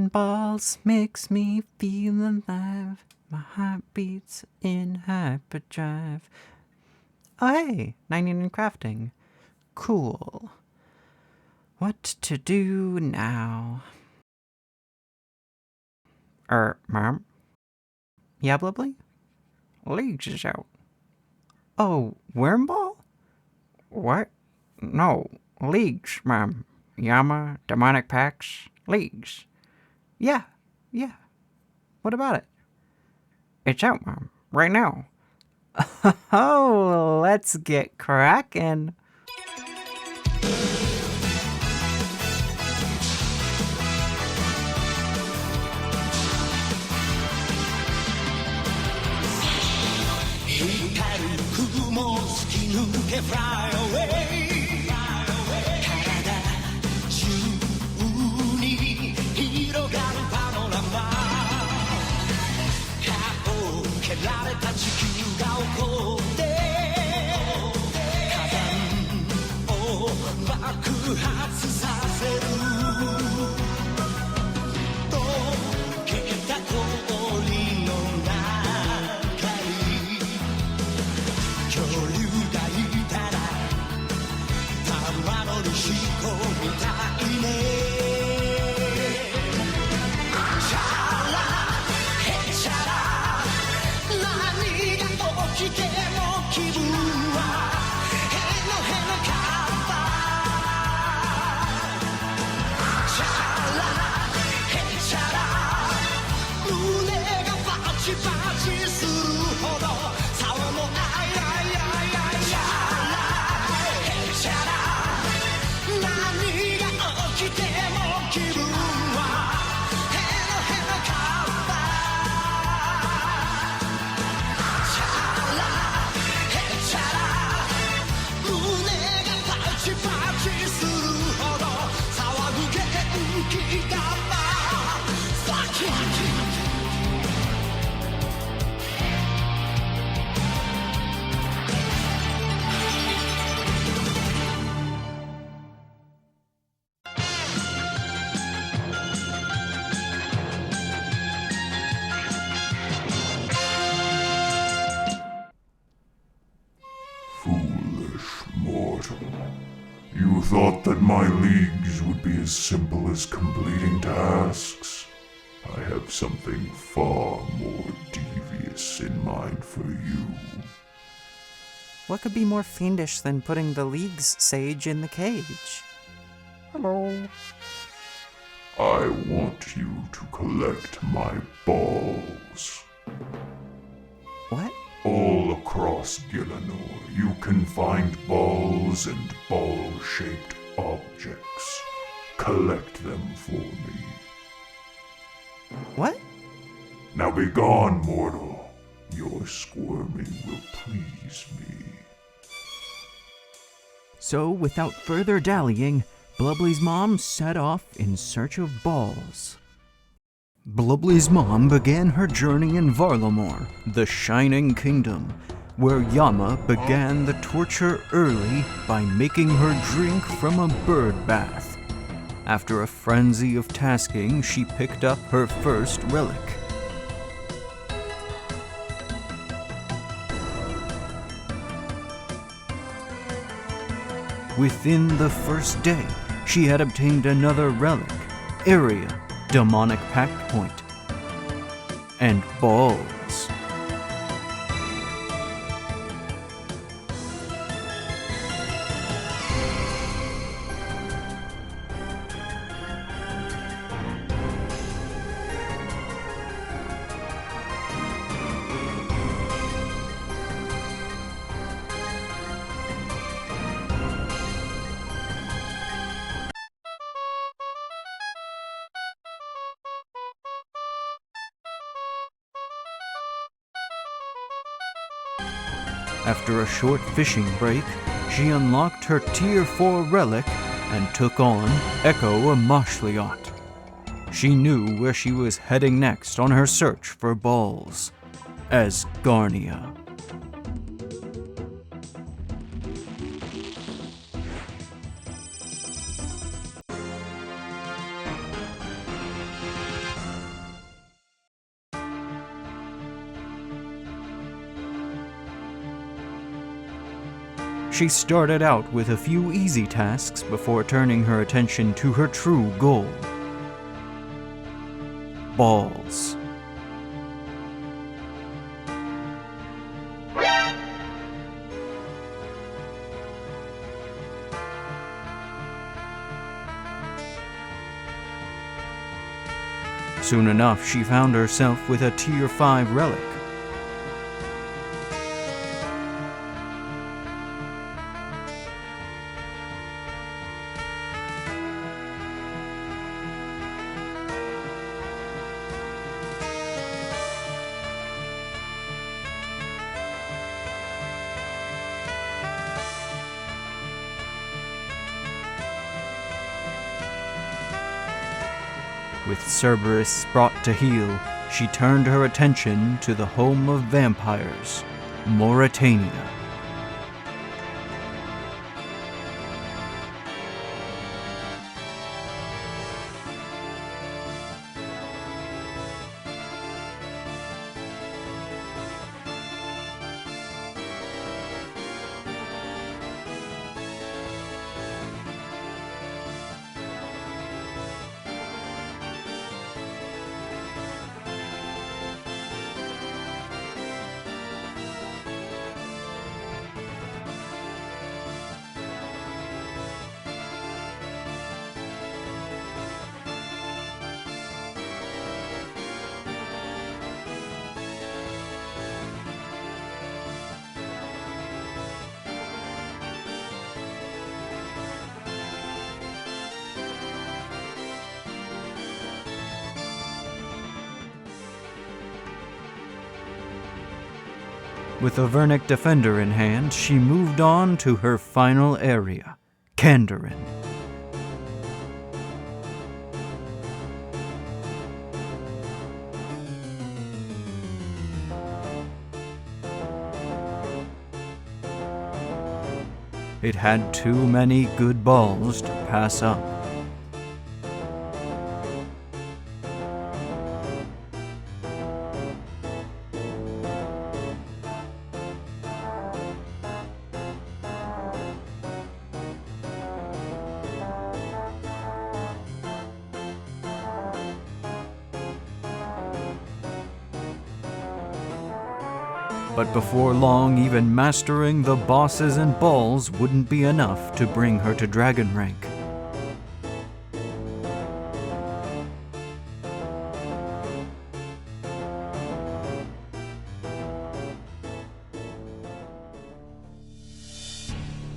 Catching balls makes me feel alive. My heart beats in hyperdrive. Oh hey, 99 crafting. Cool. What to do now? Ma'am? Yeah, Ball Bly? Leagues is out. Oh, Wormball? What? No, leagues, ma'am. Yama, demonic packs, leagues. Yeah. What about it? It's out, ma'am. Right now. Oh, let's get crackin'. Fly away. 体中に広がるパノラマ。顔を蹴られた地球が起こって火山を爆発させる。溶けた氷の中に恐竜がいたら玉の石こみたいね。チャラヘチャラ何が起きても気分はヘノヘノカッパ。チャラヘチャラ胸がバチバチするほど竿のあいあいあいあい。チャラヘチャラ何が起きても気分はヘノヘノカッパ。チャラヘチャラ胸がパチパチするほど騒ぐ元気玉。Foolish mortal. You thought that my leagues would be as simple as completing tasks. I have something far more devious in mind for you. What could be more fiendish than putting the League's sage in the cage? Hello. I want you to collect my balls. What? All across Gielinor, you can find balls and ball-shaped objects. Collect them for me. What? Now be gone, mortal. Your squirming will please me. So, without further dallying, Ball Bly's mom set off in search of balls. Ball Bly's mom began her journey in Varlamore, the Shining Kingdom, where Yama began the torture early by making her drink from a bird bath. After a frenzy of tasking, she picked up her first relic. Within the first day, she had obtained another relic, Area, Demonic Pact Point, and balls. After a short fishing break, she unlocked her Tier 4 relic and took on Echo Amashliot. She knew where she was heading next on her search for balls, Asgarnia. She started out with a few easy tasks before turning her attention to her true goal: balls. Soon enough, she found herself with a Tier 5 relic. With Cerberus brought to heel, she turned her attention to the home of vampires, Mauritania. With a Vernic Defender in hand, she moved on to her final area, Kandarin. It had too many good balls to pass up. But before long, even mastering the bosses and balls wouldn't be enough to bring her to dragon rank.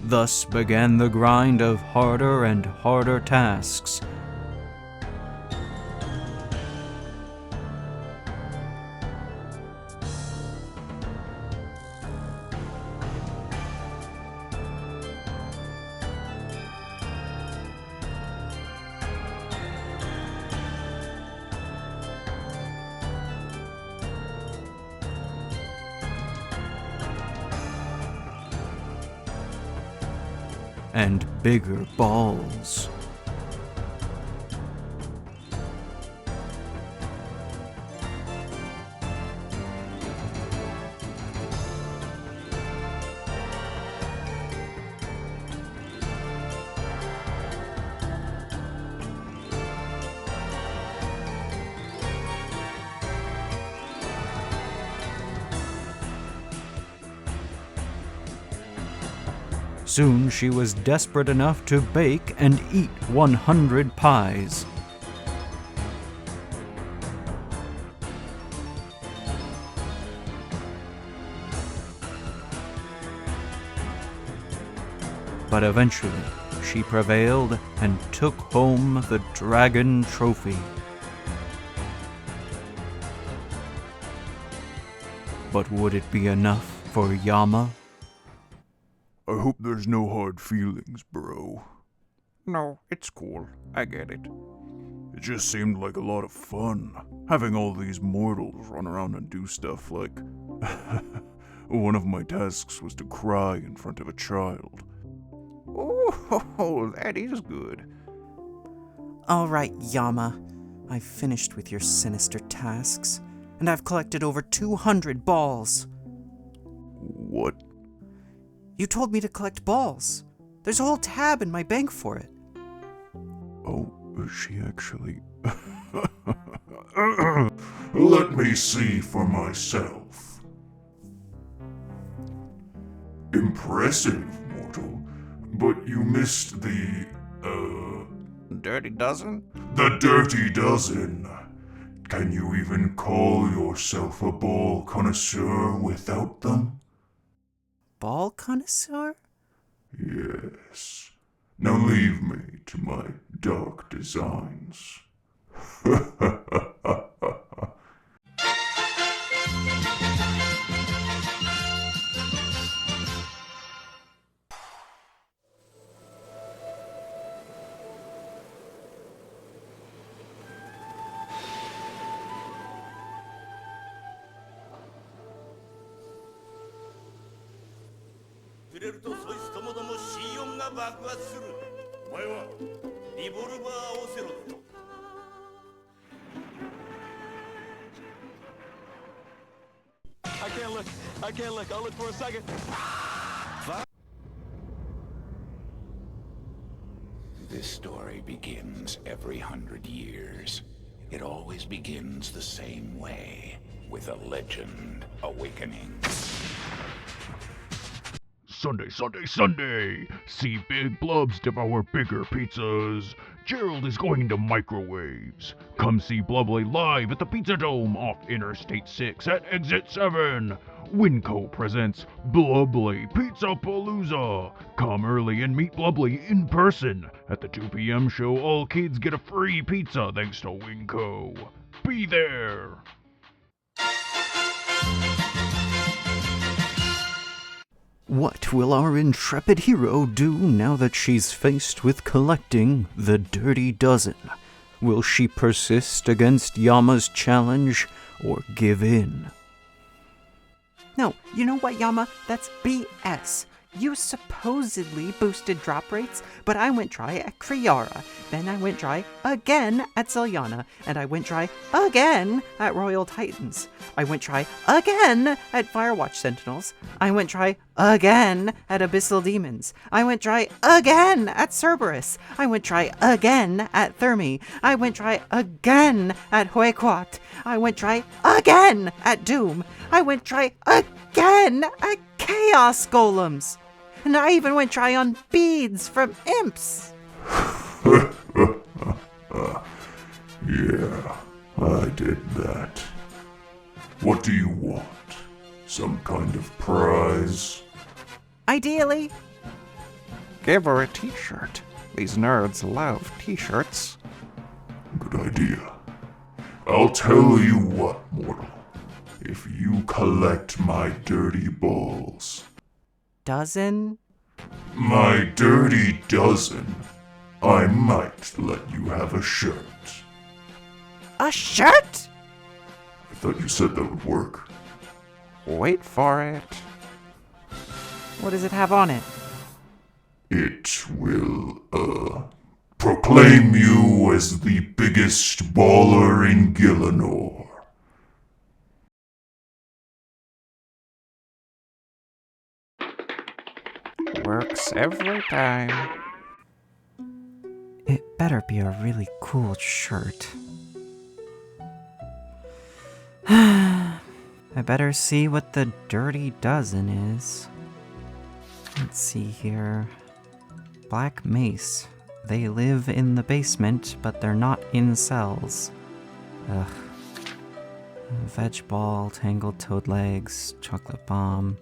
Thus began the grind of harder and harder tasks. And bigger balls. Soon she was desperate enough to bake and eat 100 pies. But eventually, she prevailed and took home the Dragon Trophy. But would it be enough for Yama? I hope there's no hard feelings, bro. No, it's cool. I get it. It just seemed like a lot of fun, having all these mortals run around and do stuff like... One of my tasks was to cry in front of a child. Oh, that is good. All right, Yama. I've finished with your sinister tasks, and I've collected over 200 balls. What? You told me to collect balls. There's a whole tab in my bank for it. Oh, she actually... Let me see for myself. Impressive, mortal. But you missed the, Dirty dozen? the dirty dozen. Can you even call yourself a ball connoisseur without them? Ball connoisseur? Yes. Now leave me to my dark designs. I can't look. I'll look for a second. This story begins every 100 years. It always begins the same way, with a legend awakening. Sunday, Sunday, Sunday! See big blubs devour bigger pizzas. Gerald is going into microwaves. Come see Blubbly live at the Pizza Dome off Interstate 6 at Exit 7. Winco presents Blubbly Pizza Palooza. Come early and meet Blubbly in person. At the 2 p.m. show, all kids get a free pizza thanks to Winco. Be there! What will our intrepid hero do now that she's faced with collecting the dirty dozen? Will she persist against Yama's challenge or give in? No, you know what, Yama? That's BS. You supposedly boosted drop rates, but I went dry at Kriara. Then I went dry again at Zilyana, and I went dry again at Royal Titans. I went dry again at Firewatch Sentinels. I went dry again at Abyssal Demons. I went dry again at Cerberus. I went dry again at Thermi. I went dry again at Huequat. I went dry again at Doom. I went dry again at Chaos Golems. And I even went dry on beads from imps. Yeah, I did that. What do you want? Some kind of prize? Ideally. Give her a t-shirt. These nerds love t-shirts. Good idea. I'll tell you what, mortal. If you collect my dirty balls, Dozen? my dirty dozen, I might let you have a shirt. A shirt? I thought you said that would work. Wait for it. What does it have on it? It will, proclaim you as the biggest baller in Gielinor. Works every time. It better be a really cool shirt. I better see what the dirty dozen is. Let's see here. Black Mace. They live in the basement, but they're not in cells. Ugh. Veg ball, tangled toad legs, chocolate bomb.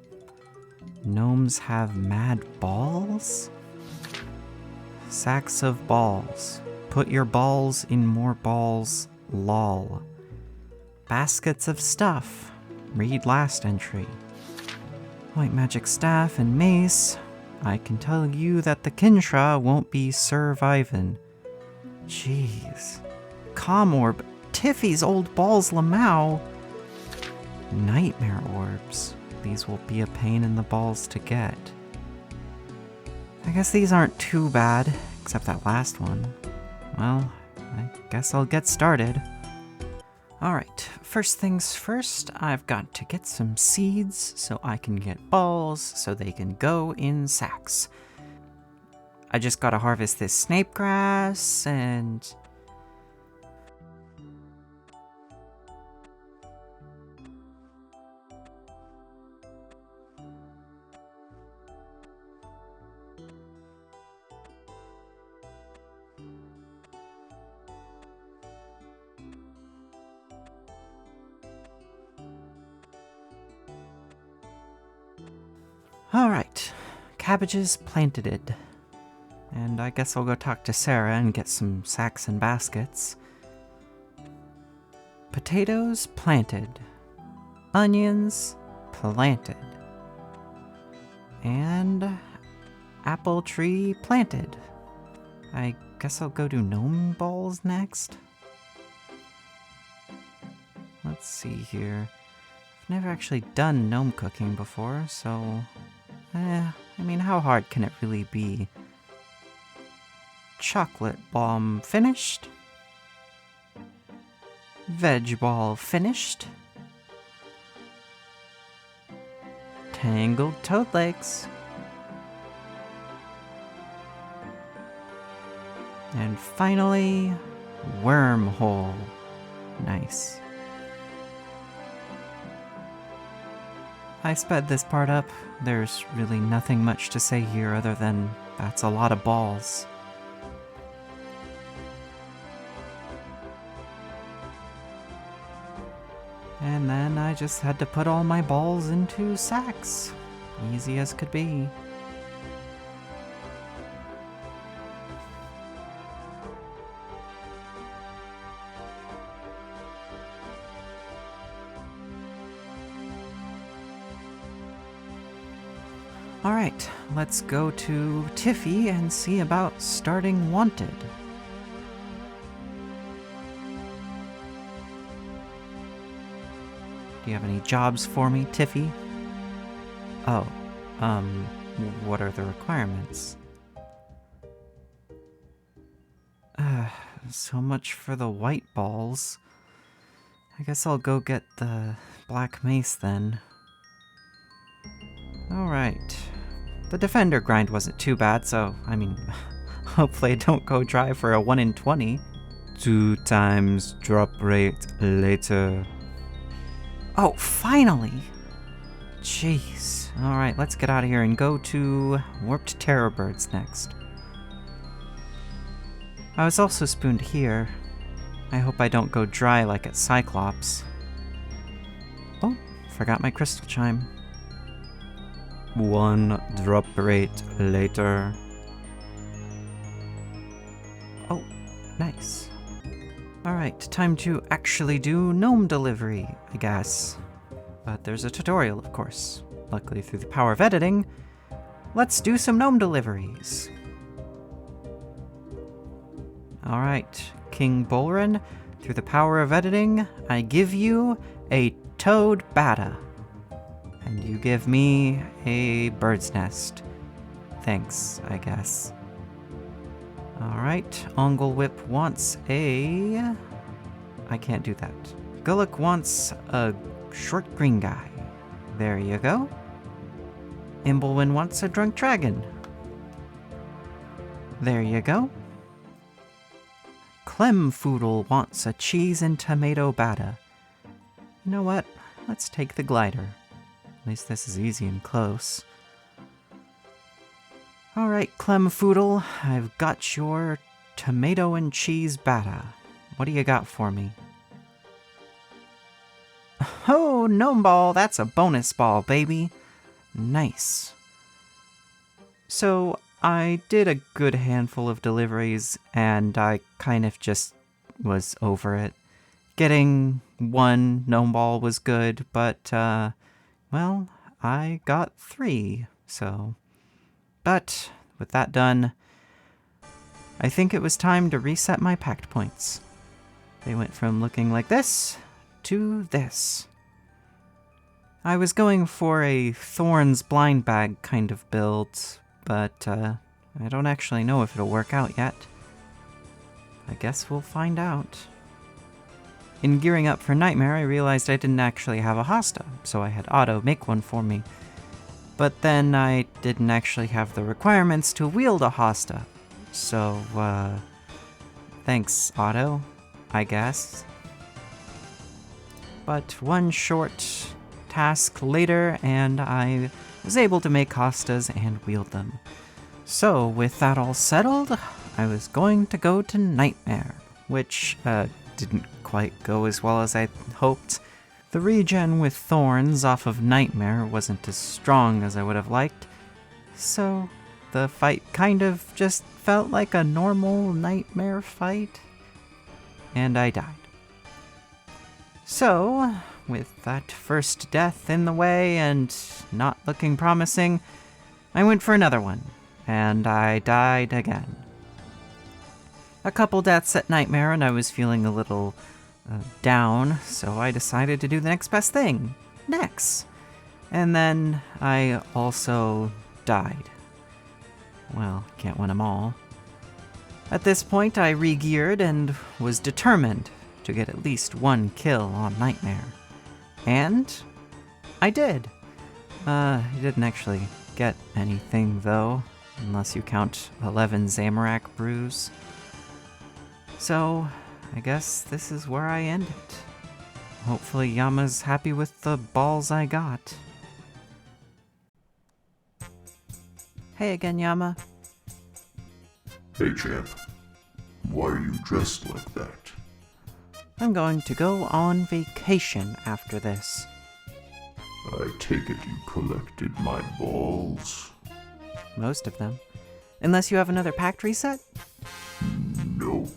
Gnomes have mad balls? Sacks of balls. Put your balls in more balls, lol. Baskets of stuff. Read last entry. White magic staff and mace. I can tell you that the Kinshra won't be survivin'. Jeez. Comorb. Tiffy's old balls Lamau. Nightmare orbs. These will be a pain in the balls to get. I guess these aren't too bad, except that last one. Well, I guess I'll get started. Alright, first things first, I've got to get some seeds so I can get balls so they can go in sacks. I just gotta harvest this snape grass and... Alright, cabbages planted. And I guess I'll go talk to Sarah and get some sacks and baskets. Potatoes planted. Onions planted. And apple tree planted. I guess I'll go do gnome balls next. Let's see here. I've never actually done gnome cooking before, so... I mean, how hard can it really be? Chocolate bomb finished. Veg ball finished. Tangled toad legs. And finally, wormhole. Nice. I sped this part up. There's really nothing much to say here other than that's a lot of balls. And then I just had to put all my balls into sacks. Easy as could be. Alright, let's go to Tiffy and see about starting Wanted. Do you have any jobs for me, Tiffy? Oh, what are the requirements? So much for the white balls. I guess I'll go get the black mace then. Alright. The defender grind wasn't too bad, so, I mean, hopefully I don't go dry for a 1 in 20. 2 times drop rate later. Oh, finally! Jeez. Alright, let's get out of here and go to Warped Terror Birds next. I was also spooned here. I hope I don't go dry like at Cyclops. Oh, forgot my crystal chime. 1 drop rate later. Oh, nice. Alright, time to actually do gnome delivery, I guess. But there's a tutorial, of course. Luckily, through the power of editing, let's do some gnome deliveries. Alright, King Bolren, through the power of editing, I give you a toad bata. And you give me a bird's nest. Thanks, I guess. Alright, Onglewhip wants a... I can't do that. Gulick wants a short green guy. There you go. Imblewin wants a drunk dragon. There you go. Clemfoodle wants a cheese and tomato bata. You know what? Let's take the glider. At least this is easy and close. Alright, Clemfoodle, I've got your tomato and cheese bata. What do you got for me? Oh, gnome ball, that's a bonus ball, baby. Nice. So, I did a good handful of deliveries, and I kind of just was over it. Getting 1 gnome ball was good, but, well, I got 3, so... But, with that done, I think it was time to reset my pact points. They went from looking like this to this. I was going for a Thorns blind bag kind of build, but I don't actually know if it'll work out yet. I guess we'll find out. In gearing up for Nightmare, I realized I didn't actually have a hosta, so I had Otto make one for me. But then I didn't actually have the requirements to wield a hosta. So, thanks, Otto, I guess. But one short task later, and I was able to make hostas and wield them. So, with that all settled, I was going to go to Nightmare, which, didn't quite go as well as I hoped. The regen with thorns off of Nightmare wasn't as strong as I would have liked, so the fight kind of just felt like a normal Nightmare fight, and I died. So, with that first death in the way and not looking promising, I went for another one, and I died again. A couple deaths at Nightmare and I was feeling a little down, so I decided to do the next best thing, Nex. And then I also died. Well, can't win them all. At this point, I re-geared and was determined to get at least one kill on Nightmare. And I did. I didn't actually get anything, though, unless you count 11 Zamorak brews. So, I guess this is where I end it. Hopefully Yama's happy with the balls I got. Hey again, Yama. Hey, champ. Why are you dressed like that? I'm going to go on vacation after this. I take it you collected my balls? Most of them. Unless you have another pact reset? Nope.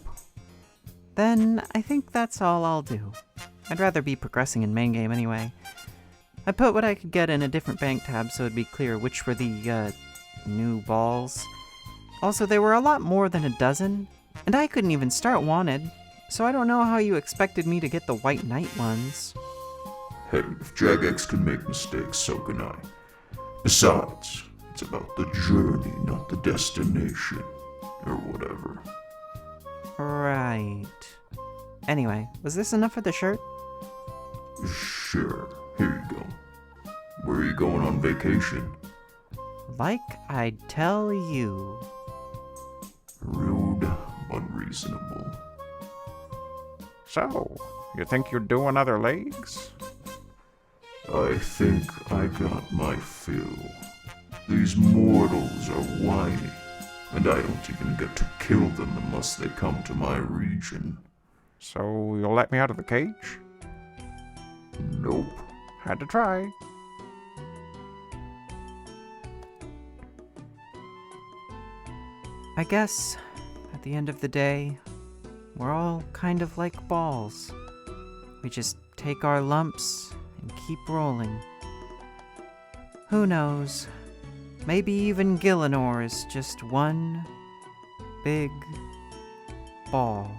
Then I think that's all I'll do. I'd rather be progressing in main game anyway. I put what I could get in a different bank tab so it'd be clear which were the, new balls. Also, there were a lot more than a dozen, and I couldn't even start Wanted, so I don't know how you expected me to get the White Knight ones. Hey, if Jagex can make mistakes, so can I. Besides, it's about the journey, not the destination, or whatever. Right. Anyway, was this enough for the shirt? Sure, here you go. Where are you going on vacation? Like I'd tell you. Rude, unreasonable. So, you think you'd do another legs? I think I got my fill. These mortals are whiny, and I don't even get to kill them unless they come to my region. So, you'll let me out of the cage? Nope. Had to try. I guess, at the end of the day, we're all kind of like balls. We just take our lumps and keep rolling. Who knows? Maybe even Gielinor is just one big ball.